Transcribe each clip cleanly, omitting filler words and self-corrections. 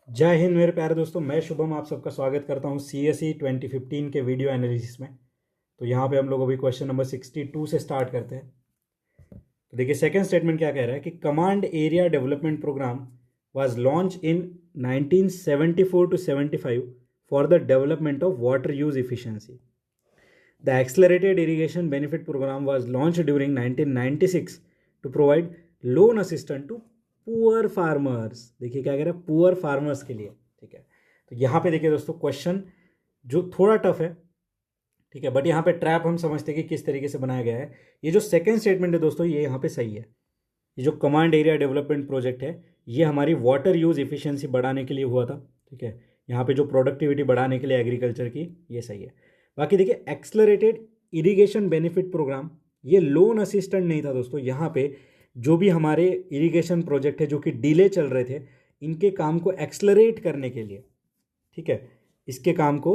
जय हिंद मेरे प्यारे दोस्तों, मैं शुभम आप सबका स्वागत करता हूं CSE 2015 के वीडियो एनालिसिस में। तो यहाँ पे हम लोग अभी क्वेश्चन नंबर 62 से स्टार्ट करते हैं। तो देखिए सेकंड स्टेटमेंट क्या कह रहा है कि command area development programme was launch in 1974 to 75 for the development of water use efficiency. The accelerated irrigation benefit programme was launch during 1996 to provide loan assistant to poor farmers. देखिए क्या कह रहा है, पुअर फार्मर्स के लिए। ठीक है, तो यहाँ पे देखिए दोस्तों क्वेश्चन जो थोड़ा टफ है, ठीक है, बट यहाँ पे ट्रैप हम समझते हैं कि किस तरीके से बनाया गया है। ये जो सेकंड स्टेटमेंट है दोस्तों, ये यहाँ पे सही है। ये जो कमांड एरिया डेवलपमेंट प्रोजेक्ट है, ये हमारी वाटर यूज इफिशियंसी बढ़ाने के लिए हुआ था। ठीक है, यहाँ पे जो प्रोडक्टिविटी बढ़ाने के लिए एग्रीकल्चर की, ये सही है। बाकी देखिए एक्सलरेटेड इरिगेशन बेनिफिट प्रोग्राम, ये लोन असिस्टेंट नहीं था दोस्तों। यहाँ पे जो भी हमारे इरिगेशन प्रोजेक्ट है जो कि डिले चल रहे थे, इनके काम को एक्सलरेट करने के लिए, ठीक है, इसके काम को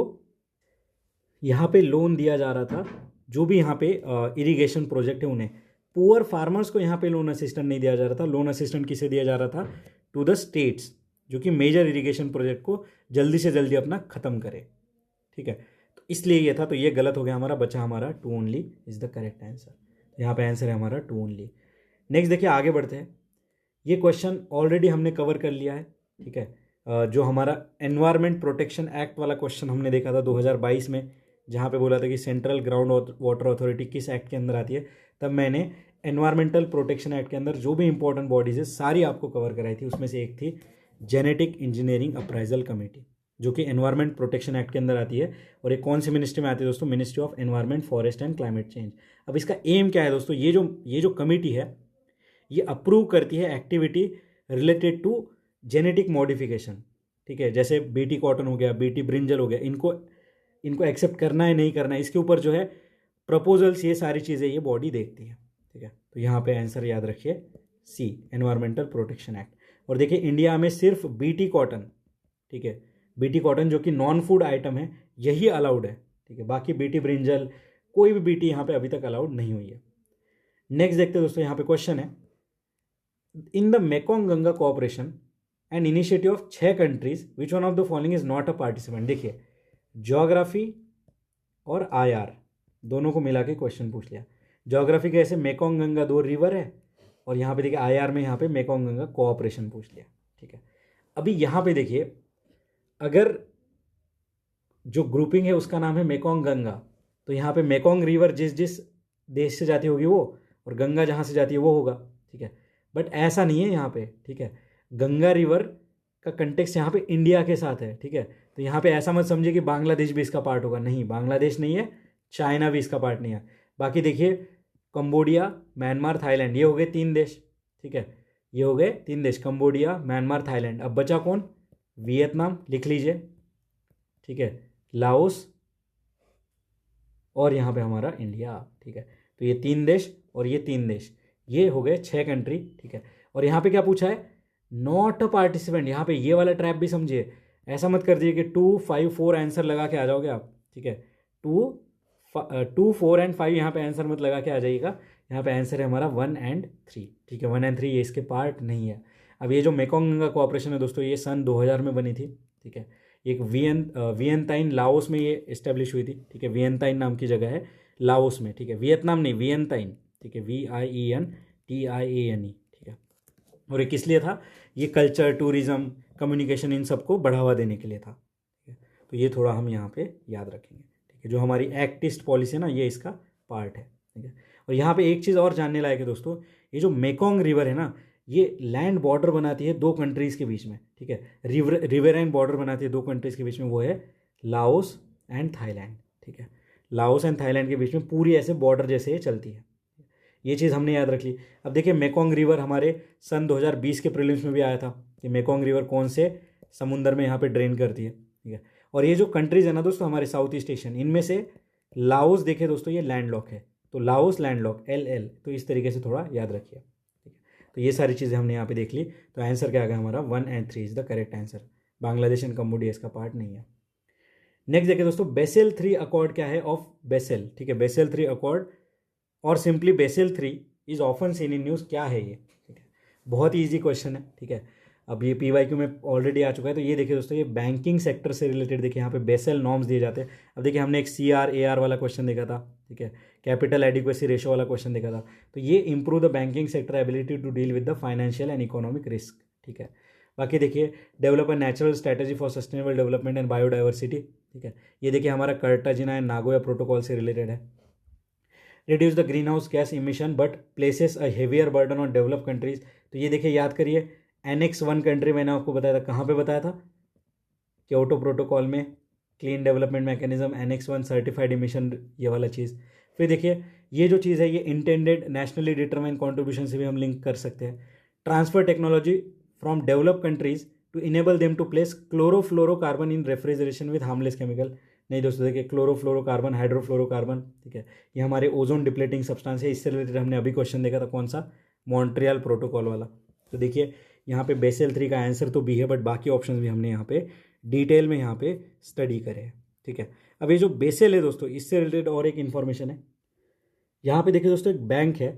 यहाँ पे लोन दिया जा रहा था। जो भी यहाँ पे इरिगेशन प्रोजेक्ट है उन्हें, पुअर फार्मर्स को यहाँ पे लोन असिस्टेंट नहीं दिया जा रहा था। लोन असिस्टेंट किसे दिया जा रहा था? टू द स्टेट्स, जो कि मेजर इरिगेशन प्रोजेक्ट को जल्दी से जल्दी अपना ख़त्म करे। ठीक है, तो इसलिए ये था। तो ये गलत हो गया हमारा, बचा हमारा two only is the correct answer. यहाँ पे आंसर है हमारा टू ओनली। नेक्स्ट देखिए आगे बढ़ते हैं। ये क्वेश्चन ऑलरेडी हमने कवर कर लिया है। ठीक है, जो हमारा एनवायरमेंट प्रोटेक्शन एक्ट वाला क्वेश्चन हमने देखा था 2022 में, जहाँ पे बोला था कि सेंट्रल ग्राउंड वाटर अथॉरिटी किस एक्ट के अंदर आती है। तब मैंने एनवायरमेंटल प्रोटेक्शन एक्ट के अंदर जो भी इंपॉर्टेंट बॉडीज है सारी आपको कवर कराई थी। उसमें से एक थी जेनेटिक इंजीनियरिंग अप्राइजल कमेटी, जो कि एनवायरमेंट प्रोटेक्शन एक्ट के अंदर आती है। और एक कौन सी मिनिस्ट्री में आती है दोस्तों? Ministry of environment, forest and climate change. अब इसका एम क्या है दोस्तों? ये जो कमेटी है, ये अप्रूव करती है activity related to genetic modification. ठीक है, जैसे बीटी कॉटन हो गया, बीटी ब्रिंजल हो गया, इनको एक्सेप्ट करना है नहीं करना है, इसके ऊपर जो है प्रपोजल्स, ये सारी चीज़ें ये बॉडी देखती है। ठीक है, तो यहाँ पे आंसर याद रखिए सी, एनवायरमेंटल प्रोटेक्शन एक्ट। और देखिए इंडिया में सिर्फ बीटी कॉटन, ठीक है, बीटी कॉटन जो कि नॉन फूड आइटम है, यही अलाउड है। ठीक है, बाकी बीटी ब्रिंजल, कोई भी बीटी यहाँ पे अभी तक अलाउड नहीं हुई है। नेक्स्ट देखते हैं दोस्तों, यहाँ पे क्वेश्चन है, in the Mekong Ganga cooperation and initiative of 6 countries which one of the following is not a participant. देखिए ज्योग्राफी और आईआर दोनों को मिला के क्वेश्चन पूछ लिया। ज्योग्राफी कैसे, मेकोंग गंगा 2 रिवर है, और यहाँ पे देखिए आईआर में यहाँ पे मेकोंग गंगा कोऑपरेशन पूछ लिया। ठीक है, अभी यहाँ पे देखिए, अगर जो ग्रुपिंग है उसका नाम है मेकोंग गंगा, तो यहाँ पे मेकोंग रिवर जिस जिस देश से जाती होगी वो, और गंगा जहाँ से जाती है वो होगा। ठीक है, बट ऐसा नहीं है यहाँ पे। ठीक है, गंगा रिवर का कंटेक्स्ट यहाँ पे इंडिया के साथ है। ठीक है, तो यहाँ पे ऐसा मत समझिए कि बांग्लादेश भी इसका पार्ट होगा, नहीं, बांग्लादेश नहीं है, चाइना भी इसका पार्ट नहीं है। बाकी देखिए कंबोडिया, म्यांमार, थाईलैंड, ये हो गए 3 देश। ठीक है, ये हो गए 3 देश, कंबोडिया, म्यांमार, थाईलैंड। अब बचा कौन? वियतनाम, लिख लीजिए। ठीक है, लाओस, और यहाँ पे हमारा इंडिया। ठीक है, तो ये 3 देश और ये 3 देश, ये हो गए 6 कंट्री। ठीक है, और यहाँ पे क्या पूछा है? Not a participant. यहाँ पे ये वाला ट्रैप भी समझिए, ऐसा मत कर दीजिए कि 2, 5, 4 आंसर लगा के आ जाओगे आप। ठीक है, 2, 4 एंड 5 यहाँ पे आंसर मत लगा के आ जाइएगा। यहाँ पे आंसर है हमारा 1 एंड 3। ठीक है, 1 एंड 3 ये इसके पार्ट नहीं है। अब ये जो मेकोंग गंगा कोऑपरेशन है दोस्तों, ये सन 2000 में बनी थी। ठीक है, एक वियंताइन लाओस में ये इस्टेब्लिश हुई थी। ठीक है, वियंताइन नाम की जगह है लाओस में। ठीक है, वियतनाम नहीं, वियंताइन। ठीक है, VIENTIANE। ठीक है, और ये किस लिए था? ये कल्चर, टूरिज्म, कम्युनिकेशन, इन सबको बढ़ावा देने के लिए था। ठीक है, तो ये थोड़ा हम यहाँ पे याद रखेंगे। ठीक है, जो हमारी एक्ट ईस्ट पॉलिसी है ना, ये इसका पार्ट है। ठीक है, और यहाँ पे एक चीज़ और जानने लायक है दोस्तों, ये जो मेकोंग रिवर है ना, ये लैंड बॉर्डर बनाती है 2 कंट्रीज़ के बीच में। ठीक है, रिवराइन बॉर्डर बनाती है 2 कंट्रीज़ के बीच में, वो है लाओस एंड थाईलैंड। ठीक है, लाओस एंड थाईलैंड के बीच में पूरी ऐसे बॉर्डर जैसे ये चलती है। ये चीज़ हमने याद रख ली। अब देखिए मेकोंग रिवर हमारे सन 2020 के प्रीलिम्स में भी आया था कि मेकोंग रिवर कौन से समुंदर में यहाँ पे ड्रेन करती है। ठीक है, और ये जो कंट्रीज़ है ना दोस्तों हमारे साउथ ईस्ट एशियन, इनमें से लाओस देखे दोस्तों, ये लैंडलॉक है, तो लाओस लैंडलॉक, LL। तो इस तरीके से थोड़ा याद रखिए। ठीक है, तो ये सारी चीज़ें हमने यहाँ पे देख ली। तो आंसर क्या आ गया हमारा? 1 and 3 is the correct answer. Bangladesh and Cambodia इसका पार्ट नहीं है। नेक्स्ट देखिए दोस्तों, बेसेल 3 अकॉर्ड क्या है ऑफ बेसेल। ठीक है, बेसेल 3 अकॉर्ड और simply Bessel 3 is often seen in news, क्या है ये? ठीक है, बहुत ही ईजी क्वेश्चन है। ठीक है, अब ये PYQ में ऑलरेडी आ चुका है। तो ये देखिए दोस्तों, ये बैंकिंग सेक्टर से रिलेटेड देखिए यहाँ पे बेसल नॉर्म्स दिए जाते हैं। अब देखिए हमने एक CRAR वाला क्वेश्चन देखा था, ठीक है, कैपिटल एडिक्वेसी रेशो वाला क्वेश्चन देखा था। तो ये improve the banking sector ability to deal with the financial and economic risk, ठीक है। बाकी देखिए develop a natural strategy for sustainable development and biodiversity, ठीक है। ये देखिए हमारा कार्टाजिना एंड नागोया प्रोटोकॉल से रिलेटेड है। Reduce the greenhouse gas emission but places a heavier burden on develop countries. तो ये देखिए याद करिए, Annex 1 कंट्री मैंने आपको बताया था, कहाँ पे बताया था, क्योटो प्रोटोकॉल में, clean development mechanism, Annex 1 certified emission, ये वाला चीज़। फिर देखिए ये जो चीज़ है ये इंटेंडेड नेशनली डिटरमाइन कॉन्ट्रीब्यूशन से भी हम लिंक कर सकते हैं। Transfer technology from develop countries to enable them to place chlorofluorocarbon in refrigeration with harmless chemical. नहीं दोस्तों, देखिए क्लोरोफ्लोरोकार्बन, हाइड्रोफ्लोरोकार्बन, ठीक है, ये हमारे ओजोन डिप्लेटिंग सब्सटेंस है। इससे रिलेटेड हमने अभी क्वेश्चन देखा था, कौन सा, मॉन्ट्रियल प्रोटोकॉल वाला। तो देखिए यहाँ पे बेसल 3 का आंसर तो बी है, बट बाकी ऑप्शन भी हमने यहाँ पे डिटेल में यहाँ पे स्टडी करे हैं, ठीक है। अब ये जो बेसल है दोस्तों, इससे रिलेटेड और एक इन्फॉर्मेशन है। यहाँ पे देखिए दोस्तों, एक बैंक है,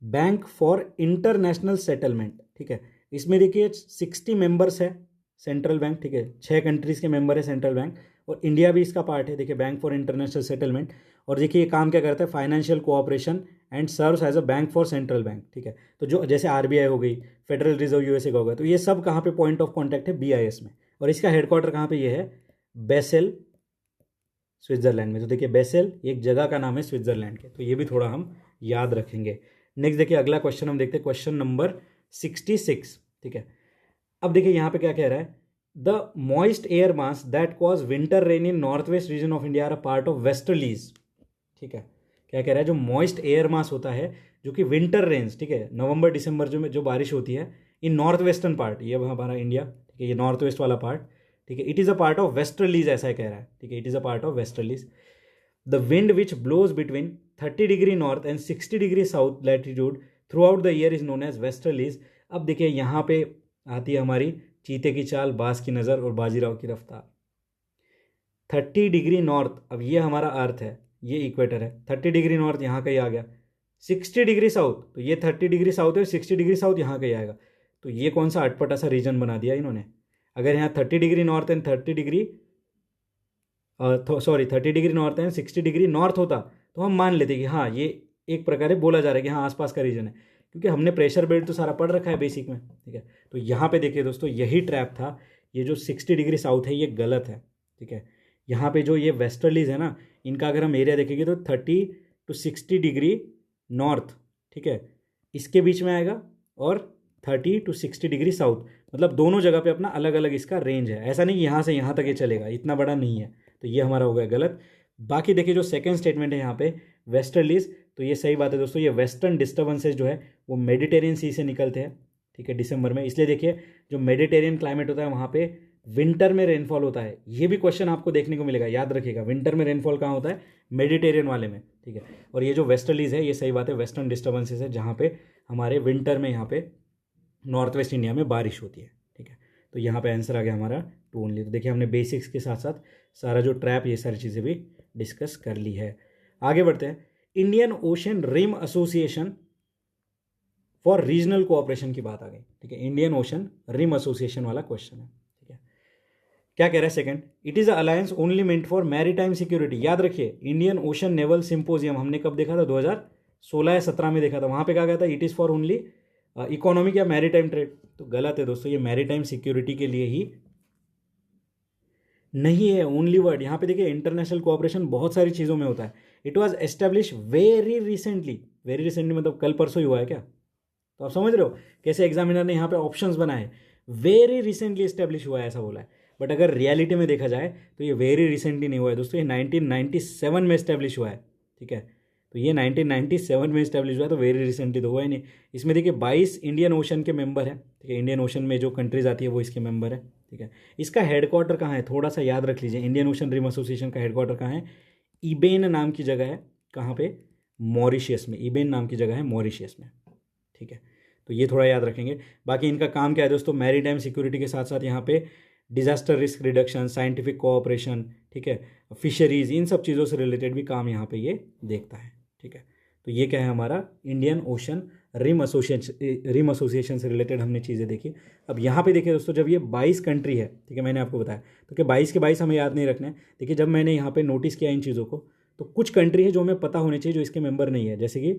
बैंक फॉर इंटरनेशनल सेटलमेंट, ठीक है। इसमें देखिए 60 मेंबर्स है सेंट्रल बैंक, ठीक है, 6 कंट्रीज़ के मेंबर है सेंट्रल बैंक, और इंडिया भी इसका पार्ट है। देखिए बैंक फॉर इंटरनेशनल सेटलमेंट, और देखिए ये काम क्या करता है, financial cooperation and serves as a bank for central bank, ठीक है। तो जो जैसे RBI हो गई, फेडरल रिजर्व USA का हो गया, तो ये सब कहाँ पे पॉइंट ऑफ कॉन्टैक्ट है, BIS में। और इसका हेडक्वार्टर कहाँ पे ये है, बेसेल, स्विट्जरलैंड में। तो देखिए बेसेल एक जगह का नाम है स्विट्जरलैंड के, तो ये भी थोड़ा हम याद रखेंगे। नेक्स्ट देखिए अगला क्वेश्चन हम देखते हैं, क्वेश्चन नंबर 66, ठीक है। अब देखिए यहाँ पे क्या कह रहा है, the moist air mass that cause winter rain in north west region of India are a part of westerlies, ठीक है। क्या कह रहा है, जो मॉइस्ट एयर मास होता है, जो कि विंटर रेन्स, ठीक है, नवंबर दिसंबर जो बारिश होती है इन नॉर्थ वेस्टर्न पार्ट, ये हमारा इंडिया, ठीक है, ये नॉर्थ वेस्ट वाला पार्ट, ठीक है, it is a part of westerlies, ऐसा कह रहा है, ठीक है, it is a part of westerlies. The wind which blows between 30 degree north and 60 degree south latitude throughout the year is known as westerlies. अब देखिए यहाँ पे आती है हमारी चीते की चाल, बाज की नज़र और बाजीराव की रफ्तार। 30 डिग्री नॉर्थ, अब ये हमारा अर्थ है, ये इक्वेटर है, 30 डिग्री नॉर्थ यहाँ कहीं आ गया, 60 डिग्री साउथ, तो ये 30 डिग्री साउथ है, 60 डिग्री साउथ यहाँ कहीं आएगा। तो ये कौन सा अटपटा सा रीजन बना दिया इन्होंने। अगर यहाँ 30 degree north and 30 degree 30 degree north and 60 degree north होता, तो हम मान लेते कि हाँ ये एक प्रकार बोला जा रहा है कि हाँ आसपास का रीजन है, क्योंकि हमने प्रेशर बेल्ट तो सारा पढ़ रखा है बेसिक में, ठीक है। तो यहाँ पे देखिए दोस्तों, यही ट्रैप था, ये जो 60 डिग्री साउथ है ये गलत है, ठीक है। यहाँ पे जो ये वेस्टर्लीज है ना, इनका अगर हम एरिया देखेंगे तो 30 to 60 डिग्री नॉर्थ, ठीक है, इसके बीच में आएगा, और 30 to 60 डिग्री साउथ, मतलब दोनों जगह पे अपना अलग अलग इसका रेंज है। ऐसा नहीं यहाँ से यहाँ तक ये चलेगा, इतना बड़ा नहीं है, तो ये हमारा हो गया गलत। बाकी देखिए जो सेकंड स्टेटमेंट है यहाँ पे वेस्टर्लीज, तो ये सही बात है दोस्तों। ये वेस्टर्न डिस्टर्बेंसेज जो है वो मेडिटेरियन सी से निकलते हैं, ठीक है, दिसंबर में। इसलिए देखिए जो मेडिटेरियन क्लाइमेट होता है वहाँ पे विंटर में रेनफॉल होता है। ये भी क्वेश्चन आपको देखने को मिलेगा, याद रखिएगा, विंटर में रेनफॉल कहाँ होता है, मेडिटेरियन वाले में, ठीक है। और ये जो वेस्टर्लीज है, ये सही बात है, वेस्टर्न डिस्टर्बेंसेज है, जहाँ पे हमारे विंटर में यहाँ पे नॉर्थ वेस्ट इंडिया में बारिश होती है, ठीक है। तो यहाँ पे आंसर आ गया हमारा 2 ओनली। तो देखिए हमने बेसिक्स के साथ साथ सारा जो ट्रैप, ये सारी चीज़ें भी डिस्कस कर ली है। आगे बढ़ते हैं, Indian Ocean Rim Association for regional cooperation की बात आ गई, ठीक है। इंडियन ओशन रिम एसोसिएशन वाला क्वेश्चन है, ठीक है। क्या कह रहा है second, it is alliance only meant for maritime security. याद रखिए इंडियन ओशन नेवल सिंपोजियम हमने कब देखा था, 2016 या 17 में देखा था। वहां पे क्या कहता है, it is for only economic या मैरीटाइम ट्रेड। तो गलत है दोस्तों, ये मैरीटाइम सिक्योरिटी के लिए ही नहीं है, ओनली वर्ड। यहाँ पे देखिए इंटरनेशनल कोऑपरेशन बहुत सारी चीज़ों में होता है। It was establish very recently, very recently मतलब कल परसों ही हुआ है क्या, तो आप समझ रहे हो कैसे एग्जामिनर ने यहाँ पे ऑप्शंस बनाए, वेरी रिसेंटली एस्टेब्लिश हुआ है ऐसा बोला है। बट अगर रियलिटी में देखा जाए तो ये वेरी रिसेंटली नहीं हुआ है दोस्तों, ये 1997 में एस्टेब्लिश हुआ है, ठीक है। तो ये 1997 में इस्टेब्लिश हुआ है, तो वेरी रिसेंटली तो हुआ ही नहीं। इसमें देखिए 22 इंडियन ओशन के मेंबर हैं, ठीक है, इंडियन ओशन में जो कंट्रीज आती है वो इसके मेंबर है, ठीक है। इसका हेडक्वार्टर कहाँ है, थोड़ा सा याद रख लीजिए, इंडियन ओशन रिम एसोसिएशन का हेडक्वार्टर कहाँ है, इबेन नाम की जगह है, कहाँ पे, मॉरिशियस में, इबेन नाम की जगह है मॉरिशियस में, ठीक है। तो ये थोड़ा याद रखेंगे। बाकी इनका काम क्या है दोस्तों, मैरीटाइम सिक्योरिटी के साथ साथ यहाँ पे disaster risk reduction, scientific cooperation, ठीक है, फिशरीज, इन सब चीज़ों से रिलेटेड भी काम यहाँ पे ये देखता है, ठीक है। तो ये क्या है हमारा इंडियन ओशन रिम एसोसिएशन से रिलेटेड हमने चीज़ें देखी। अब यहाँ पे देखिए दोस्तों, जब ये 22 कंट्री है, ठीक है, मैंने आपको बताया तो कि 22 के 22 हमें याद नहीं रखना है। देखिए जब मैंने यहाँ पे नोटिस किया इन चीज़ों को, तो कुछ कंट्री है जो हमें पता होने चाहिए जो इसके मेंबर नहीं है, जैसे कि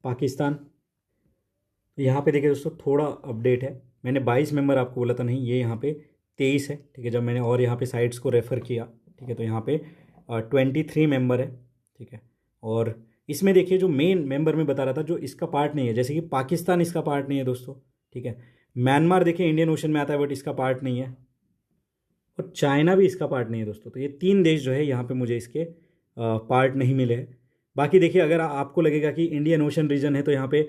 पाकिस्तान। यहाँ पे देखिए दोस्तों थोड़ा अपडेट है, मैंने 22 मेंबर आपको बोला था, नहीं ये यहाँ पे 23 है, ठीक है। जब मैंने और यहाँ पे साइट्स को रेफ़र किया, ठीक है, तो यहाँ पे 23 मेंबर है, ठीक है। और इसमें देखिए जो मेन मेंबर में बता रहा था जो इसका पार्ट नहीं है, जैसे कि पाकिस्तान इसका पार्ट नहीं है दोस्तों, ठीक है। म्यांमार देखिए इंडियन ओशन में आता है बट इसका पार्ट नहीं है, और चाइना भी इसका पार्ट नहीं है दोस्तों। तो ये 3 देश जो है यहाँ पे मुझे इसके पार्ट नहीं मिले हैं। बाकी देखिए अगर आपको लगेगा कि इंडियन ओशन रीजन है तो यहाँ पे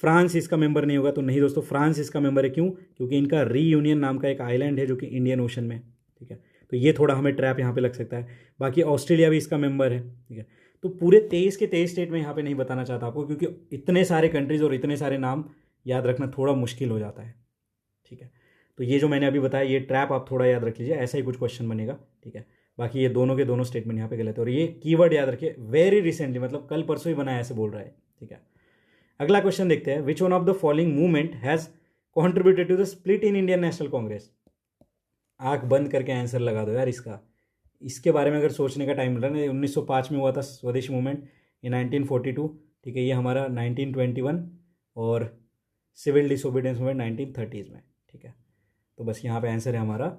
फ्रांस इसका मेंबर नहीं होगा, तो नहीं दोस्तों, फ्रांस इसका मेंबर है। क्यों? क्योंकि इनका रीयूनियन नाम का एक आइलैंड है जो कि इंडियन ओशन में है, ठीक है। तो ये थोड़ा हमें ट्रैप यहाँ पे लग सकता है। बाकी ऑस्ट्रेलिया भी इसका मेंबर है, ठीक है। तो पूरे 23 के 23 स्टेट में यहाँ पे नहीं बताना चाहता आपको, क्योंकि इतने सारे कंट्रीज़ और इतने सारे नाम याद रखना थोड़ा मुश्किल हो जाता है, ठीक है। तो ये जो मैंने अभी बताया ये ट्रैप आप थोड़ा याद रख लीजिए, ऐसा ही कुछ क्वेश्चन बनेगा, ठीक है। बाकी ये दोनों के दोनों स्टेटमेंट यहाँ पे गलत है, और ये कीवर्ड याद रखिए, वेरी रिसेंटली, मतलब कल परसों ही बनाया ऐसे बोल रहा है, ठीक है। अगला क्वेश्चन देखते हैं, which one of the following movement has contributed to the split in Indian National Congress. आंख बंद करके आंसर लगा दो यार इसका, इसके बारे में अगर सोचने का टाइम मिल रहा है ना। 1905 में हुआ था स्वदेशी मूवमेंट, ये 1942, ठीक है। ये हमारा 1921, और सिविल डिसोबीडियंस मूवमेंट 1930s में, ठीक है। तो बस यहाँ पे आंसर है हमारा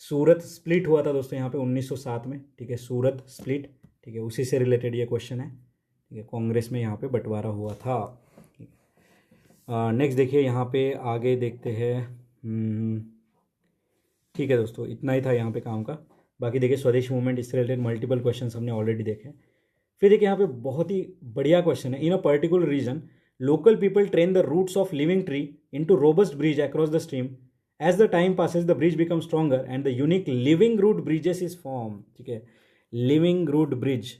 सूरत स्प्लिट हुआ था दोस्तों यहाँ पे 1907 में, ठीक है। सूरत स्प्लिट, ठीक है, उसी से रिलेटेड ये क्वेश्चन है, ठीक है। कांग्रेस में यहाँ पे बंटवारा हुआ था। नेक्स्ट देखिए यहाँ पे आगे देखते हैं, ठीक है दोस्तों, इतना ही था यहाँ पे काम का। बाकी देखिए स्वदेश मूवमेंट, इससे रिलेटेड मल्टीपल क्वेश्चन हमने ऑलरेडी देखे। फिर देखिए यहाँ पे बहुत ही बढ़िया क्वेश्चन है, in a particular region local people train the roots of living tree into robust bridge across the stream, as the time passes the bridge become stronger and the unique living root bridges is form, ठीक है। Living root bridge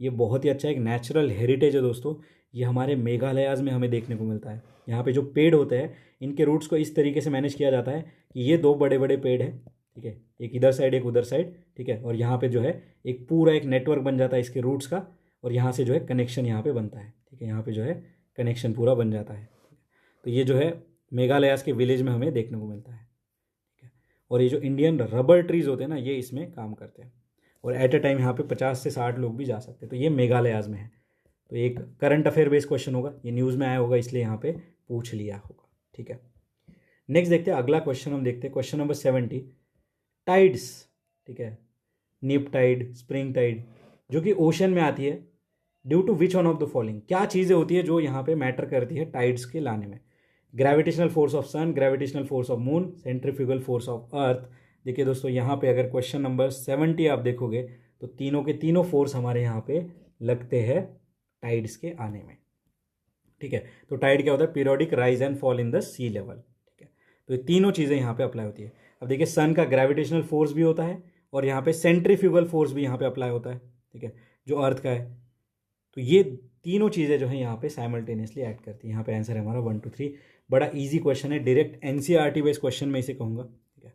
ये बहुत ही अच्छा एक natural heritage है दोस्तों, ये हमारे मेघालयाज में हमें देखने को मिलता है। यहाँ पे जो पेड़ होते हैं इनके रूट्स को इस तरीके से मैनेज किया जाता है कि ये 2 बड़े बड़े पेड़ हैं, ठीक है, एक इधर साइड एक उधर साइड, ठीक है। और यहाँ पे जो है एक पूरा एक नेटवर्क बन जाता है इसके रूट्स का, और यहाँ से जो है कनेक्शन यहाँ पे बनता है, ठीक है। यहाँ पे जो है कनेक्शन पूरा बन जाता है, तो ये जो है मेघालयाज के विलेज में हमें देखने को मिलता है, ठीक है। और ये जो इंडियन रबर ट्रीज होते हैं ना, ये इसमें काम करते हैं, और एट ए टाइम यहाँ पे 50 से 60 लोग भी जा सकते हैं। तो ये मेघालयाज में है। तो एक करंट अफेयर बेस्ड क्वेश्चन होगा, ये न्यूज़ में आया होगा इसलिए यहाँ पे पूछ लिया होगा, ठीक है। नेक्स्ट देखते हैं अगला क्वेश्चन, हम देखते हैं क्वेश्चन नंबर 70, टाइड्स, ठीक है, निप टाइड, स्प्रिंग टाइड, जो कि ओशन में आती है, due to which one of the following, क्या चीज़ें होती है जो यहाँ पे मैटर करती है टाइड्स के लाने में। Gravitational force of sun, gravitational force of moon, centrifugal force of earth. देखिए दोस्तों यहाँ पे अगर क्वेश्चन नंबर 70 आप देखोगे तो तीनों के तीनों फोर्स हमारे यहाँ पे लगते हैं टाइड्स के आने में, ठीक है। तो टाइड क्या होता है? Periodic rise and fall in the sea level, ठीक है। तो ये तीनों चीज़ें यहाँ पे अप्लाई होती है। अब देखिए सन का ग्रेविटेशनल फोर्स भी होता है और यहाँ पे सेंट्रीफ्यूगल फोर्स भी यहाँ पे अप्लाई होता है, ठीक है, जो अर्थ का है। तो ये तीनों चीज़ें जो है यहाँ पे साइमल्टेनियसली एक्ट करती है। यहाँ पे आंसर है हमारा 1 2 3। बड़ा इजी क्वेश्चन है, डायरेक्ट एनसीईआरटी बेस्ड क्वेश्चन में इसे कहूँगा, ठीक है।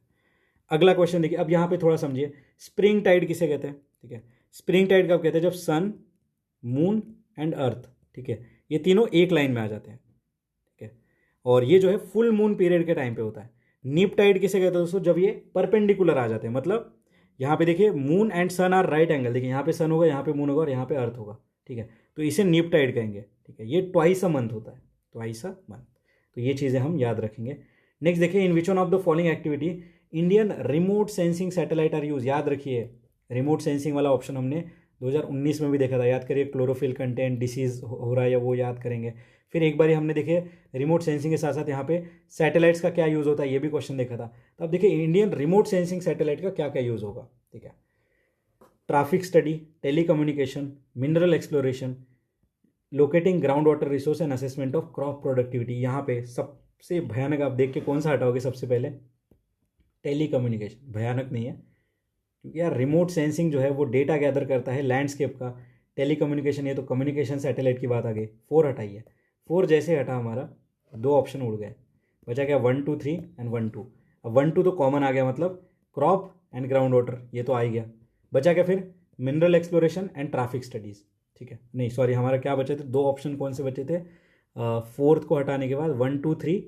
अगला क्वेश्चन देखिए, अब यहाँ पे थोड़ा समझिए, स्प्रिंग टाइड किसे कहते हैं, ठीक है। स्प्रिंग टाइड कब कहते हैं? जब सन, मून एंड अर्थ, ठीक है, ये तीनों एक लाइन में आ जाते हैं, ठीक है। और ये जो है फुल मून पीरियड के टाइम पे होता है। नीप टाइड किसे कहते हैं दोस्तों? जब ये परपेंडिकुलर आ जाते हैं, मतलब यहाँ पे देखिए moon and sun are right angle, देखिए यहाँ पे सन होगा, यहाँ पे मून होगा और यहाँ पे अर्थ होगा, ठीक है। तो इसे नीप टाइड कहेंगे, ठीक है। ये ट्वाइस अ मंथ होता है, ट्वाइस अ मंथ। तो ये चीज़ें हम याद रखेंगे। नेक्स्ट देखिए, in which one of the following activity Indian remote sensing satellite are use. याद रखिए रिमोट सेंसिंग वाला ऑप्शन हमने 2019 में भी देखा था, याद करिए। क्लोरोफिल कंटेंट डिसीज हो रहा है या वो याद करेंगे। फिर एक बार हमने देखे रिमोट सेंसिंग के साथ साथ यहाँ पे सैटेलाइट्स का क्या यूज़ होता है, ये भी क्वेश्चन देखा था। तो अब देखिए इंडियन रिमोट सेंसिंग सैटेलाइट का क्या क्या यूज़ होगा, ठीक है। Traffic study, telecommunication, mineral exploration, locating ground water resource and assessment of crop productivity. यहाँ पे सबसे भयानक आप देख के कौन सा हटाओगे सबसे पहले? टेलीकम्युनिकेशन। भयानक नहीं है, क्योंकि यार रिमोट सेंसिंग जो है वो डेटा गैदर करता है लैंडस्केप का। टेलीकम्युनिकेशन, ये तो कम्युनिकेशन सैटेलाइट की बात आ गई। 4 हटाइए, 4 जैसे हटा हमारा 2 ऑप्शन उड़ गए, बचा क्या? 1 2 3 एंड 1 2। अब 1 2 तो कॉमन आ गया, मतलब क्रॉप एंड ग्राउंड वाटर ये तो आ ही गया। बचा क्या फिर? Mineral exploration and traffic studies, ठीक है। नहीं सॉरी, हमारा क्या बचे थे? 2 ऑप्शन कौन से बचे थे? फोर्थ को हटाने के बाद 1 2 3,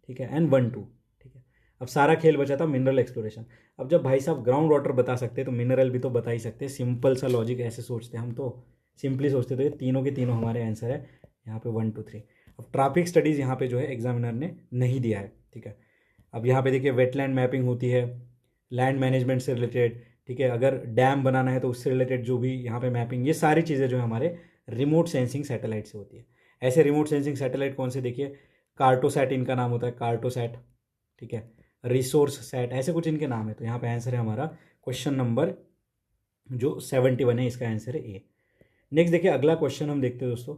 ठीक है, एंड 1 2, ठीक है। अब सारा खेल बचा था मिनरल एक्सप्लोरेशन। अब जब भाई साहब ग्राउंड वाटर बता सकते हैं तो मिनरल भी तो बता ही सकते हैं। सिंपल सा लॉजिक ऐसे सोचते हैं हम, तो सिंपली सोचते, तो ये तीनों के तीनों हमारे आंसर है यहाँ पे 1 2 3। अब ट्रैफिक स्टडीज़ यहाँ पे जो है एग्जामिनर ने नहीं दिया है, ठीक है। अब यहाँ पे देखिए वेटलैंड मैपिंग होती है लैंड मैनेजमेंट से रिलेटेड, ठीक है। अगर डैम बनाना है तो उससे रिलेटेड जो भी यहाँ पे मैपिंग, ये सारी चीज़ें जो है हमारे रिमोट सेंसिंग सैटेलाइट से होती है। ऐसे रिमोट सेंसिंग सैटेलाइट कौन से, देखिए कार्टोसैट इनका नाम होता है, कार्टोसैट, ठीक है, रिसोर्स सैट, ऐसे कुछ इनके नाम है। तो यहाँ पे आंसर है हमारा क्वेश्चन नंबर जो 71 है, इसका आंसर है ए। नेक्स्ट देखिए अगला क्वेश्चन हम देखते हैं दोस्तों,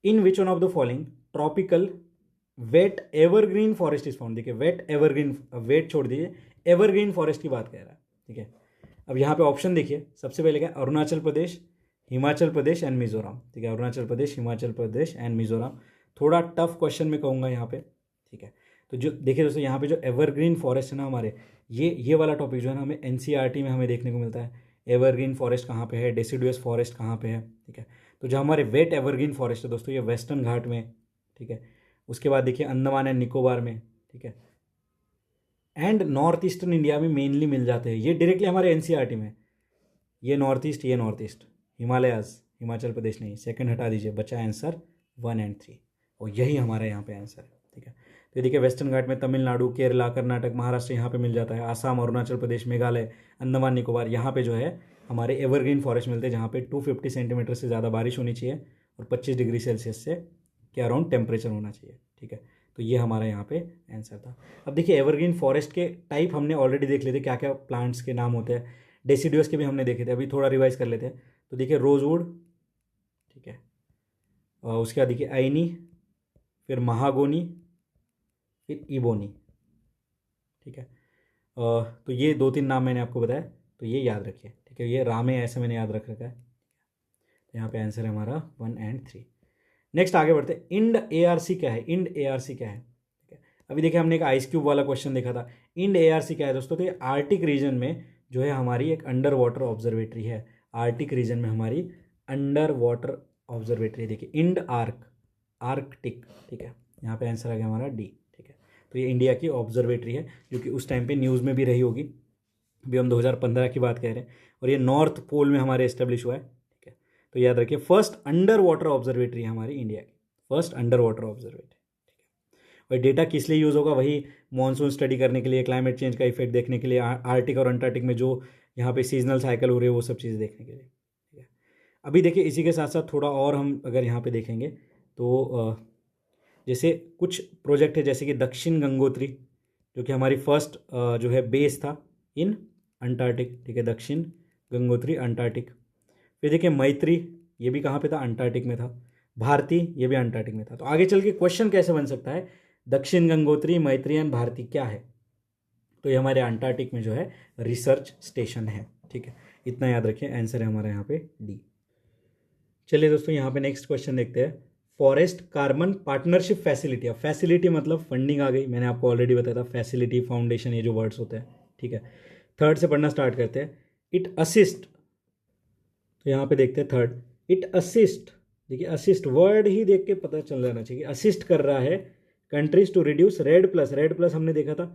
in which one of the following tropical wet evergreen forest is found. देखिए वेट एवरग्रीन, वेट छोड़ दीजिए, एवरग्रीन फॉरेस्ट की बात कर रहा है, ठीक है। अब यहाँ पे ऑप्शन देखिए, सबसे पहले क्या, अरुणाचल प्रदेश, हिमाचल प्रदेश एंड मिजोरम, ठीक है। अरुणाचल प्रदेश, हिमाचल प्रदेश एंड मिजोरम। थोड़ा टफ क्वेश्चन में कहूँगा यहाँ पे, ठीक है। तो जो देखिए दोस्तों यहाँ पे जो एवरग्रीन फॉरेस्ट है ना हमारे, ये वाला टॉपिक जो है ना हमें एनसीईआरटी में हमें देखने को मिलता है। एवरग्रीन फॉरेस्ट कहाँ पे है, डेसिडुअस फॉरेस्ट कहाँ पे है, ठीक है। तो जो हमारे वेट एवरग्रीन फॉरेस्ट है दोस्तों, ये वेस्टर्न घाट में, ठीक है। उसके बाद देखिए अंडमान एंड निकोबार में, ठीक है, एंड नॉर्थ ईस्टर्न इंडिया में मेनली मिल जाते हैं। ये डायरेक्टली हमारे एनसीईआरटी में, ये नॉर्थ ईस्ट, ये नॉर्थ ईस्ट, हिमालयाज, हिमाचल प्रदेश नहीं, सेकंड हटा दीजिए, बचा आंसर 1 एंड 3, और यही हमारा यहाँ पे आंसर है, ठीक है। तो देखिए वेस्टर्न घाट में तमिलनाडु, केरला, कर्नाटक, महाराष्ट्र यहाँ पे मिल जाता है। आसाम, अरुणाचल प्रदेश, मेघालय, अंडमान निकोबार, यहाँ पे जो है हमारे एवरग्रीन फॉरेस्ट मिलते हैं, जहाँ पे 250 सेंटीमीटर से ज़्यादा बारिश होनी चाहिए और 25 डिग्री सेल्सियस से के अराउंड टेम्परेचर होना चाहिए, ठीक है। तो ये हमारा यहाँ पे आंसर था। अब देखिए एवरग्रीन फॉरेस्ट के टाइप हमने ऑलरेडी देख लेते, क्या क्या प्लांट्स के नाम होते हैं। डेसिडुअस के भी हमने देखे थे, अभी थोड़ा रिवाइज कर लेते हैं। तो देखिए रोजवुड, ठीक है, और उसके बाद देखिए आइनी, फिर महागोनी, फिर इबोनी, ठीक है। तो ये 2-3 नाम मैंने आपको बताया, तो ये याद रखिए, ठीक है। ये रामे ऐसे मैंने याद रख रखा है। तो यहाँ पे आंसर है हमारा 1 एंड 3। नेक्स्ट आगे बढ़ते हैं, इंड एआरसी क्या है, इंड एआरसी क्या है, ठीक है। अभी देखिए हमने एक आइस क्यूब वाला क्वेश्चन देखा था। इंड एआरसी क्या है दोस्तों, तो ये आर्टिक रीजन में जो है हमारी एक अंडर वाटर ऑब्जर्वेटरी है। आर्टिक रीजन में हमारी अंडर वाटर ऑब्जर्वेटरी, देखिए इंड आर्क, आर्कटिक, ठीक है। यहाँ पे आंसर आ गया हमारा डी, ठीक है। तो ये इंडिया की ऑब्जर्वेटरी है, जो कि उस टाइम पे न्यूज़ में भी रही होगी। अभी हम 2015 की बात कह रहे हैं, और ये नॉर्थ पोल में हमारे एस्टेब्लिश हुआ है, ठीक है। तो याद रखिए फर्स्ट अंडर वाटर ऑब्जर्वेटरी है हमारी इंडिया की, फर्स्ट अंडर वाटर ऑब्जर्वेटरी, ठीक है। और डेटा किस लिए यूज़ होगा, वही मॉनसून स्टडी करने के लिए, क्लाइमेट चेंज का इफेक्ट देखने के लिए, आर्टिक और अंटार्कटिक में जो यहाँ पे सीजनल साइकिल हो रही है वो सब चीज़ें देखने के लिए, ठीक है। अभी देखिए इसी के साथ साथ थोड़ा और हम अगर यहाँ पे देखेंगे तो जैसे कुछ प्रोजेक्ट है, जैसे कि दक्षिण गंगोत्री, जो कि हमारी फर्स्ट जो है बेस था इन अंटार्कटिक, ठीक है, दक्षिण गंगोत्री अंटार्कटिक। फिर देखिए मैत्री, ये भी कहाँ पे था, अंटार्कटिक में था। भारती, ये भी अंटार्कटिक में था। तो आगे चल के क्वेश्चन कैसे बन सकता है, दक्षिण गंगोत्री, मैत्री एंड भारती क्या है, तो ये हमारे अंटार्कटिक में जो है रिसर्च स्टेशन है, ठीक है। इतना याद रखिए, आंसर है हमारा यहाँ पे डी। चलिए दोस्तों यहाँ पे नेक्स्ट क्वेश्चन देखते हैं, फॉरेस्ट कार्बन पार्टनरशिप फैसिलिटी। अब फैसिलिटी मतलब फंडिंग आ गई, मैंने आपको ऑलरेडी बताया था, फैसिलिटी, फाउंडेशन, ये जो वर्ड्स होते हैं, ठीक है। थर्ड से पढ़ना स्टार्ट करते हैं, इट असिस्ट। तो यहाँ पे देखते हैं थर्ड, इट असिस्ट, देखिए असिस्ट वर्ड ही देख के पता चल जाना चाहिए, असिस्ट कर रहा है countries to reduce REDD plus. REDD plus हमने देखा था,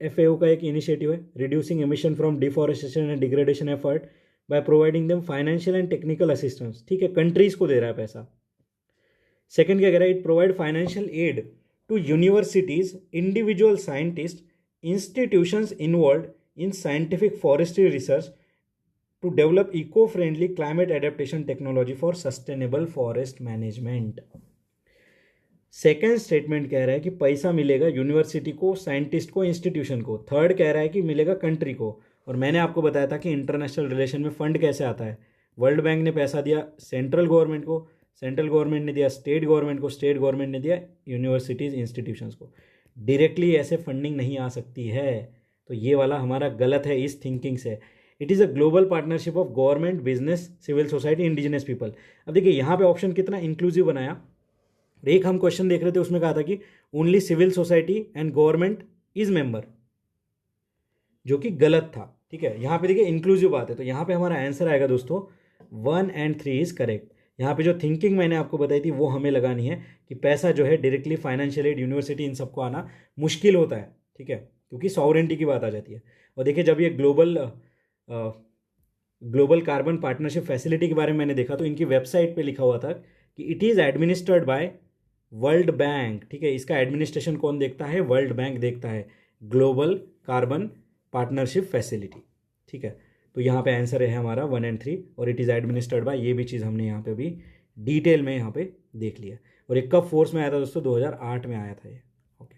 FAO का एक इनिशिएटिव है, reducing emission from deforestation and degradation effort by providing them financial and technical assistance, ठीक है, कंट्रीज को दे रहा है पैसा। सेकंड क्या कह रहा है, it provide financial aid to universities, individual scientist, institutions involve in scientific forestry research to develop eco friendly climate adaptation technology for sustainable forest management. Second statement कह रहा है कि पैसा मिलेगा यूनिवर्सिटी को, साइंटिस्ट को, इंस्टीट्यूशन को। थर्ड कह रहा है कि मिलेगा कंट्री को। और मैंने आपको बताया था कि इंटरनेशनल रिलेशन में फंड कैसे आता है, वर्ल्ड बैंक ने पैसा दिया सेंट्रल गवर्नमेंट को, सेंट्रल गवर्नमेंट ने दिया स्टेट गवर्नमेंट को, स्टेट गवर्नमेंट ने दिया यूनिवर्सिटीज़, इंस्टीट्यूशंस को। डायरेक्टली ऐसे फंडिंग नहीं आ सकती है, तो ये वाला हमारा गलत है इस थिंकिंग से। It is a global partnership of government, business, civil society, indigenous people. अब देखिए यहाँ पे ऑप्शन कितना इंक्लूसिव बनाया। एक हम क्वेश्चन देख रहे थे, उसमें कहा था कि only civil society and government is member, जो कि गलत था, ठीक है। यहाँ पे देखिए इंक्लूसिव बात है, तो यहाँ पे हमारा आंसर आएगा दोस्तों 1 एंड 3 इज करेक्ट। यहाँ पे जो थिंकिंग मैंने आपको बताई थी वो हमें लगानी है कि पैसा जो है डायरेक्टली फाइनेंशियल एड, यूनिवर्सिटी, इन सबको आना मुश्किल होता है, ठीक है, क्योंकि सॉवरेंटी की बात आ जाती है। और देखिए जब ये ग्लोबल कार्बन पार्टनरशिप फैसिलिटी के बारे में मैंने देखा तो इनकी वेबसाइट पे लिखा हुआ था कि it is administered by world bank, ठीक है। इसका एडमिनिस्ट्रेशन कौन देखता है? वर्ल्ड बैंक देखता है, ग्लोबल कार्बन पार्टनरशिप फैसिलिटी, ठीक है। तो यहाँ पे आंसर है हमारा 1 और 3, और इट इज़ एडमिनिस्ट्रेड बाय, ये भी चीज़ हमने यहाँ पे भी डिटेल में यहाँ पे देख लिया। और ये कब फोर्स में आया था दोस्तों? 2008 में आया था ये, ओके।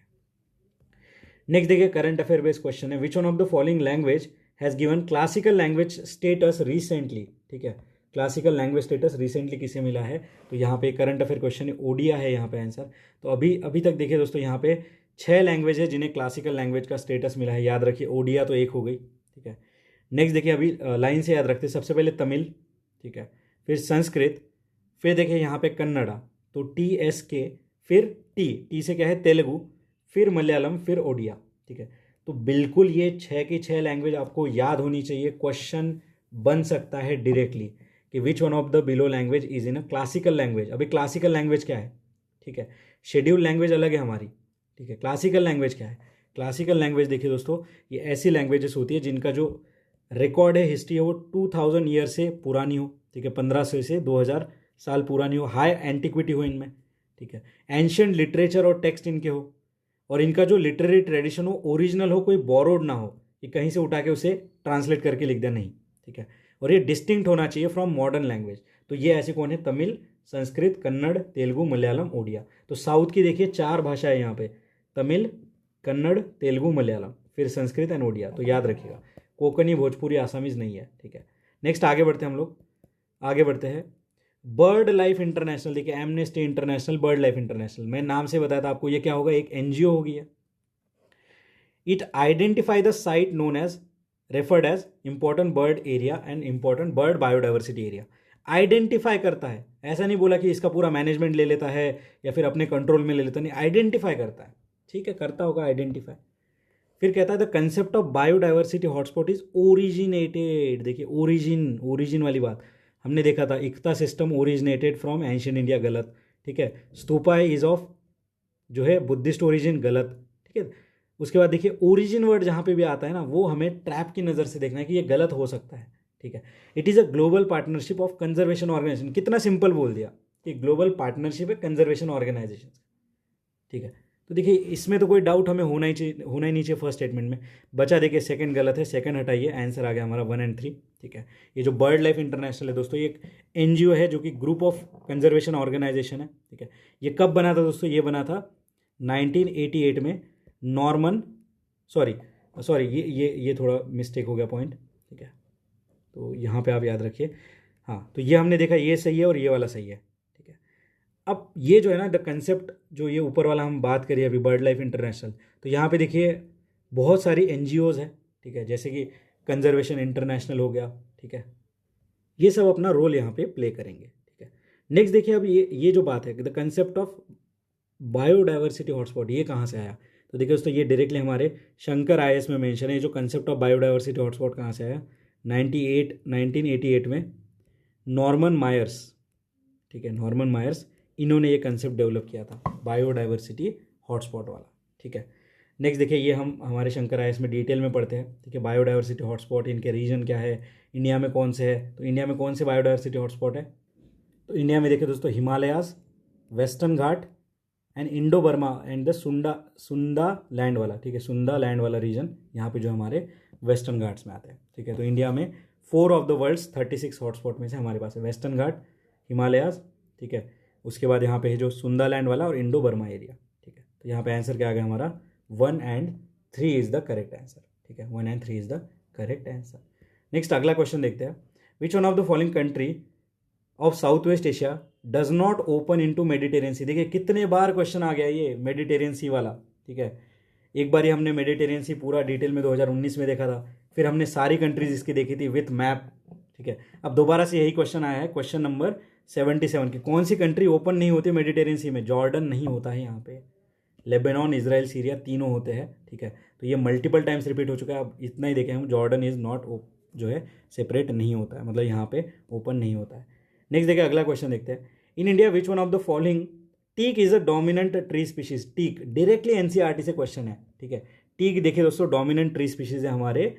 नेक्स्ट देखिए करंट अफेयर बेस्ड क्वेश्चन है, विच one of the following language has given classical language status recently, ठीक है। क्लासिकल लैंग्वेज स्टेटस रिसेंटली किसे मिला है? तो यहाँ पे करंट अफेयर क्वेश्चन है, ओडिया है यहाँ पे आंसर। तो अभी तक देखिए दोस्तों यहाँ पे 6 लैंग्वेज है जिन्हें क्लासिकल लैंग्वेज का स्टेटस मिला है, याद रखिए। ओडिया तो एक हो गई, ठीक है। नेक्स्ट देखिए अभी लाइन से याद रखते हैं, सबसे पहले तमिल, ठीक है, फिर संस्कृत, फिर देखिए यहाँ पे कन्नड़ा, तो TSK, फिर टी से क्या है? तेलुगु, फिर मलयालम, फिर ओडिया, ठीक है। तो बिल्कुल ये 6 की 6 लैंग्वेज आपको याद होनी चाहिए। क्वेश्चन बन सकता है डायरेक्टली कि विच one of the below language is in a classical language. अभी क्लासिकल लैंग्वेज क्या है, ठीक है, शेड्यूल लैंग्वेज अलग है हमारी, ठीक है। क्लासिकल लैंग्वेज क्या है? क्लासिकल लैंग्वेज देखिए दोस्तों, ये ऐसी लैंग्वेजेस होती है जिनका जो रिकॉर्ड है, हिस्ट्री है, वो 2000 ईयर से पुरानी हो, ठीक है, 1500 से 2000 साल पुरानी हो, हाई एंटिक्विटी हो इनमें, ठीक है, एंशियंट लिटरेचर और टेक्स्ट इनके हो, और इनका जो लिटरेरी ट्रेडिशन हो ओरिजिनल हो, कोई बोरोड ना हो कि कहीं से उठा के उसे ट्रांसलेट करके लिख दिया, नहीं, ठीक है। और ये डिस्टिंक्ट होना चाहिए फ्रॉम मॉडर्न लैंग्वेज। तो ये ऐसे कौन है? तमिल, संस्कृत, कन्नड़, तेलुगु, मलयालम, ओडिया। तो साउथ की देखिए 4 भाषा है यहाँ पे, तमिल, कन्नड़, तेलुगु, मलयालम, फिर संस्कृत एंड ओडिया। तो याद रखिएगा, कोंकणी, भोजपुरी, आसामीज नहीं है, ठीक है। नेक्स्ट आगे बढ़ते हैं हम लोग, आगे बढ़ते हैं। बर्ड लाइफ इंटरनेशनल, देखिए amnesty international, bird life international, मैं नाम से बताया था आपको, ये क्या होगा? एक NGO होगी है। It identify the site known as, referred as important bird area and important bird biodiversity area. Identify करता है, ऐसा नहीं बोला कि इसका पूरा मैनेजमेंट ले लेता है या फिर अपने कंट्रोल में ले लेता, नहीं, आइडेंटिफाई करता है, ठीक है, करता होगा आइडेंटिफाई। फिर कहता है the concept of biodiversity hotspot is originated, देखिए ओरिजिन वाली बात हमने देखा था, इक्ता system originated from ancient India, गलत, ठीक है। स्तूपा इज ऑफ जो है बुद्धिस्ट ओरिजिन, गलत, ठीक है। उसके बाद देखिए ओरिजिन वर्ड जहाँ पे भी आता है ना, वो हमें ट्रैप की नज़र से देखना है कि ये गलत हो सकता है, ठीक है। It is a global partnership of conservation organisation, कितना सिंपल बोल दिया कि ग्लोबल पार्टनरशिप है कंजर्वेशन ऑर्गेनाइजेशन, ठीक है। तो देखिए इसमें तो कोई डाउट हमें होना ही नहीं चाहिए फर्स्ट स्टेटमेंट में। बचा देखिए सेकंड गलत है, सेकंड हटाइए, आंसर आ गया हमारा 1 और 3, ठीक है। ये जो बर्ड लाइफ इंटरनेशनल है दोस्तों, ये एक NGO है जो कि ग्रुप ऑफ कंजर्वेशन ऑर्गेनाइजेशन है, ठीक है। ये कब बना था दोस्तों? ये बना था 1988 में, नॉर्मन, सॉरी ये थोड़ा मिस्टेक हो गया पॉइंट, ठीक है। तो यहाँ पे आप याद रखिए, हाँ, तो ये हमने देखा, ये सही है और ये वाला सही है, ठीक है। अब ये जो है ना द कंसेप्ट, जो ये ऊपर वाला हम बात करिए अभी बर्ड लाइफ इंटरनेशनल, तो यहाँ पे देखिए बहुत सारी NGOs हैं, ठीक है, जैसे कि कंजर्वेशन इंटरनेशनल हो गया, ठीक है। ये सब अपना रोल यहाँ पे प्ले करेंगे, ठीक है। नेक्स्ट देखिए अब ये जो बात है the concept of biodiversity hotspot, ये कहाँ से आया? तो देखिए दोस्तों ये डायरेक्टली हमारे शंकर IAS में मेंशन है। जो कंसेप्ट ऑफ बायोडाइवर्सिटी हॉटस्पॉट कहाँ से आया? 1988 में नॉर्मन मायर्स, ठीक है, नॉर्मन मायर्स, इन्होंने ये कंसेप्ट डेवलप किया था बायोडाइवर्सिटी हॉटस्पॉट वाला, ठीक है। नेक्स्ट देखिए ये हम हमारे शंकर IAS में डिटेल में पढ़ते हैं, ठीक है। बायोडाइवर्सिटी हॉटस्पॉट, इनके रीजन क्या है, इंडिया में कौन से है? तो इंडिया में कौन से बायोडाइवर्सिटी हॉटस्पॉट है? तो इंडिया में देखिए दोस्तों Himalayas, western Ghat and Indo Burma and the Sunda land वाला, ठीक है, सुंदा लैंड वाला रीजन यहाँ पे जो हमारे वेस्टर्न घाट्स में आता है, ठीक है। तो इंडिया में 4 ऑफ द वर्ल्ड्स 36 हॉटस्पॉट में से हमारे पास है वेस्टर्न घाट, हिमालयाज, ठीक है। उसके बाद यहाँ पे है जो सुंदा लैंड वाला और इंडो बर्मा एरिया, ठीक है। तो यहाँ पे आंसर क्या आ गया हमारा? 1 और 3 इज द करेक्ट आंसर, ठीक है, 1 और 3 is the correct answer. Next अगला क्वेश्चन देखते हैं, which one of the following country of South West Asia does not open into Mediterranean sea. देखिए कितने बार क्वेश्चन आ गया ये मेडिटेरियन सी वाला, ठीक है। एक बार ही हमने मेडिटेरियन सी पूरा डिटेल में 2019 में देखा था, फिर हमने सारी कंट्रीज इसकी देखी थी विथ मैप, ठीक है। अब दोबारा से यही क्वेश्चन आया है, क्वेश्चन नंबर 77 की, कौन सी कंट्री ओपन नहीं होती मेडिटेरियन सी में? जॉर्डन नहीं होता है यहाँ पे, लेबनान, इजराइल, सीरिया, तीनों होते हैं, ठीक है। तो ये मल्टीपल टाइम्स रिपीट हो चुका है, अब इतना ही देखें हम, जॉर्डन इज नॉट जो है सेपरेट नहीं होता है, मतलब यहाँ पे ओपन नहीं होता है। नेक्स्ट देखिए अगला क्वेश्चन देखते हैं। In India which one of the following teak is a dominant tree species. Teak directly NCERT से क्वेश्चन है, ठीक है। टीक देखिए दोस्तों डोमिनेंट ट्री स्पीशीज है हमारे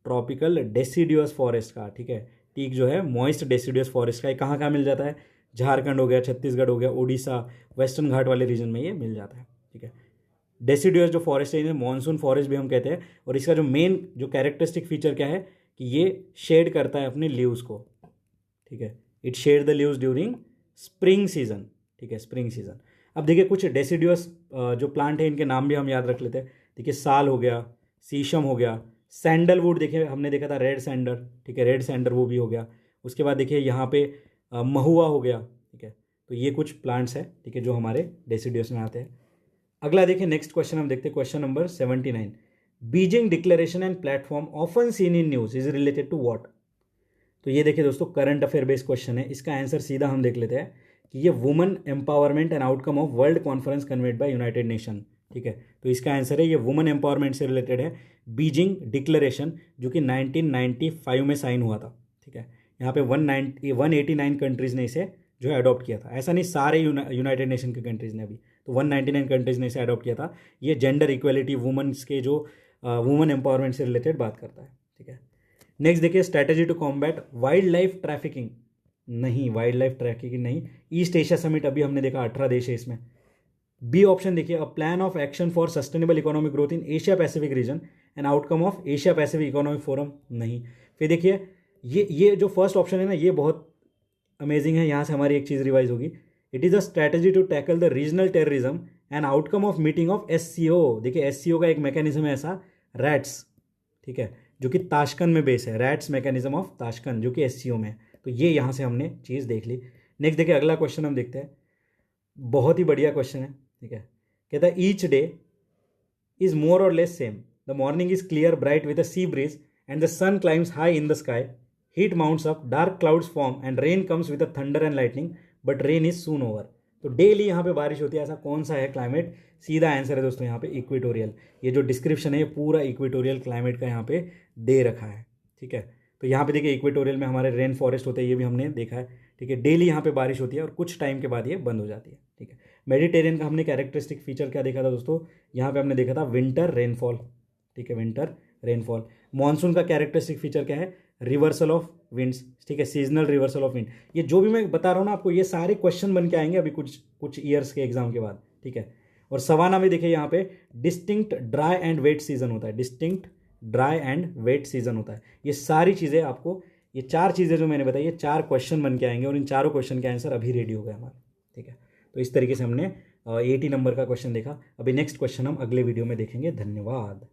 ट्रॉपिकल डेसिडियस फॉरेस्ट का, ठीक है। टीक जो है मॉइस्ट डेसिडियस फॉरेस्ट का, कहाँ कहाँ मिल जाता है, झारखंड हो गया, छत्तीसगढ़ हो गया, उड़ीसा, वेस्टर्न घाट वाले रीजन में ये मिल जाता है, ठीक है। डेसिडियस जो फॉरेस्ट है इन्हें मानसून फॉरेस्ट भी हम कहते हैं, और इसका जो मेन जो कैरेक्टरिस्टिक फीचर क्या है कि ये शेड करता है अपने लीव्स को, ठीक है। It shed the leaves during spring season, ठीक है, स्प्रिंग सीजन। अब देखिए कुछ डेसिडियस जो प्लांट है इनके नाम भी हम याद रख लेते हैं। देखिए साल हो गया, शीशम हो गया, सैंडलवुड देखिए हमने देखा था रेड सैंडर, ठीक है, रेड सैंडर वो भी हो गया। उसके बाद देखिए यहाँ पे महुआ हो गया, ठीक है। तो ये कुछ प्लांट्स है, ठीक है, जो हमारे डेसिडियस में आते हैं। अगला देखिए नेक्स्ट क्वेश्चन हम देखते हैं, question number 79। Beijing declaration and platform often seen in news is related to what. तो ये देखिए दोस्तों करंट अफेयर बेस्ड क्वेश्चन है। इसका आंसर सीधा हम देख लेते हैं कि ये women empowerment and outcome of world conference convened by United Nation, ठीक है। तो इसका आंसर है ये वुमेन एम्पावरमेंट से रिलेटेड है, बीजिंग डिक्लेरेशन जो कि 1995 में साइन हुआ था, ठीक है। यहाँ पे 189 कंट्रीज ने इसे जो है अडॉप्ट किया था। ऐसा नहीं सारे यूनाइटेड नेशन के कंट्रीज ने, अभी तो 199 कंट्रीज ने इसे अडॉप्ट किया था। ये जेंडर इक्वलिटी वुमेन्स के जो वुमेन एम्पावरमेंट से रिलेटेड बात करता है, ठीक है। नेक्स्ट देखिए strategy to combat wildlife trafficking, नहीं वाइल्ड लाइफ ट्रैफिकिंग नहीं। ईस्ट एशिया समिट अभी हमने देखा 18 देश है इसमें। बी ऑप्शन देखिए a plan of action for sustainable economic growth in Asia Pacific region and outcome of Asia Pacific economic forum, नहीं। फिर देखिए ये जो फर्स्ट ऑप्शन है ना ये बहुत अमेजिंग है, यहाँ से हमारी एक चीज़ रिवाइज होगी। It is a strategy to tackle the regional terrorism and outcome of meeting of SCO। देखिए SCO का एक मैकेनिज्म है ऐसा, रैट्स, ठीक है, जो कि ताशकंद में बेस है, रैट्स मैकेनिज्म ऑफ ताशकंद जो कि SCO में है। तो ये यहाँ से हमने चीज़ देख ली। नेक्स्ट देखिए अगला क्वेश्चन हम देखते हैं, बहुत ही बढ़िया क्वेश्चन है, ठीक है। कहता है each day is more or less same, the morning is clear bright with a sea breeze and the sun climbs high in the sky, heat mounts up, dark clouds form and rain comes with a thunder and lightning but rain is soon over. तो daily यहाँ पे बारिश होती है, ऐसा कौन सा है क्लाइमेट? सीधा आंसर है दोस्तों यहाँ पे इक्वेटोरियल। ये जो डिस्क्रिप्शन है ये पूरा इक्वेटोरियल क्लाइमेट का यहाँ पे दे रखा है, ठीक है। तो यहाँ पे देखिए इक्वेटोरियल में हमारे रेन फॉरेस्ट होते हैं, ये भी हमने देखा है, ठीक है। डेली यहाँ पे बारिश होती है और कुछ टाइम के बाद ये बंद हो जाती है, ठीक है। मेडिटेरियन का हमने कैरेक्टरिस्टिक फीचर क्या देखा था दोस्तों? यहाँ पे हमने देखा था विंटर रेनफॉल, ठीक है, विंटर रेनफॉल। मॉनसून का कैरेक्टरिस्टिक फीचर क्या है? रिवर्सल ऑफ विंड्स, ठीक है, सीजनल रिवर्सल ऑफ विंड। ये जो भी मैं बता रहा हूँ ना आपको, ये सारे क्वेश्चन बन के आएंगे अभी कुछ ईयर्स के एग्जाम के बाद, ठीक है। और सवाना में देखिए यहाँ पे distinct dry and wet season होता है, distinct dry and wet season होता है। ये सारी चीज़ें आपको, ये 4 चीज़ें जो मैंने बताई, ये 4 क्वेश्चन बन के आएंगे और इन चारों क्वेश्चन के आंसर अभी रेडी हो गए हमारे, ठीक है। तो इस तरीके से हमने 80 नंबर का क्वेश्चन देखा। अभी नेक्स्ट क्वेश्चन हम अगले वीडियो में देखेंगे। धन्यवाद।